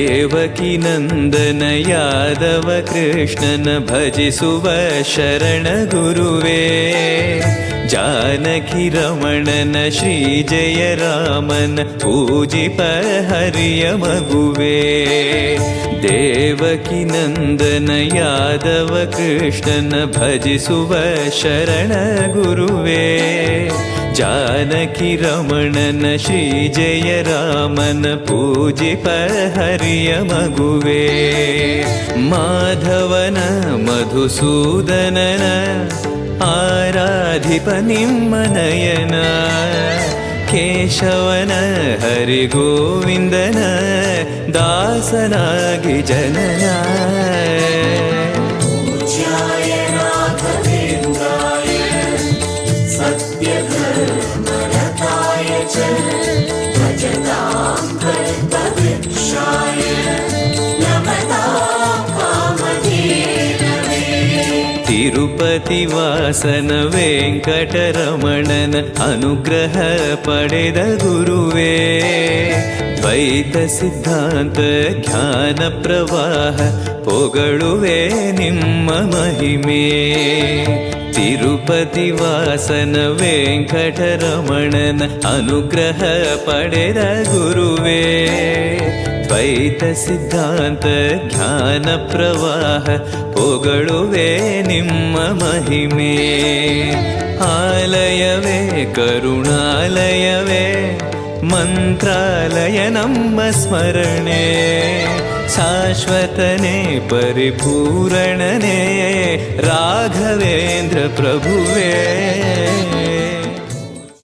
ದೇವಕಿ ನಂದನ ಯಾದವ ಕೃಷ್ಣನ ಭಜಿಸುವ ಶರಣ ಗುರುವೇ. ಜಾನಕಿ ರಮಣನ ಶ್ರೀ ಜಯ ರಾಮನ ಪೂಜಿಪ ಹರಿಯ ಮಗುವೇ. ದೇವಕಿ ನಂದನ ಯಾದವ ಕೃಷ್ಣನ ಭಜಿಸುವ ಶರಣ ಗುರುವೇ. ಜಾನಕಿ ರಮಣನ ಶ್ರೀ ಜಯ ರಾಮನ ಪೂಜಿಪ ಹರಿಯ ಮಗುವೇ. ಮಾಧವನ ಮಧುಸೂದನನ ಆರಾಧಿಪ ನಿಮ್ಮ ನಯನ. ಕೇಶವನ ಹರಿಗೋವಿಂದನ ದಾಸನಾಗಿ ಜನನ. ತಿರುಪತಿ ವಾಸನ ವೆಂಕಟರಮಣನ ಅನುಗ್ರಹ ಪಡೆದ ಗುರುವೇ. ದ್ವೈತ ಸಿದ್ಧಾಂತ ಜ್ಞಾನ ಪ್ರವಾಹ ಪೊಗಳುವೆ ನಿಮ್ಮ ಮಹಿಮೆ. ತಿರುಪತಿ ವಾಸನ ವೆಂಕಟರಮಣನ ಅನುಗ್ರಹ ಪಡೆದ ಗುರುವೇ. ದ್ವೈತ ಸಿದ್ಧಾಂತ ಜ್ಞಾನ ಪ್ರವಾಹ ಪೊಗಳುವೆ ನಿಮ್ಮ ಮಹಿಮೆ. ಆಲಯವೇ ಕರುಣಾಲಯವೇ ಮಂತ್ರಾಲಯ ನಮ್ಮ ಸ್ಮರಣೆ. ಶಾಶ್ವತನೇ ಪರಿಪೂರಣನೇ ರಾಘವೇಂದ್ರ ಪ್ರಭುವೇ.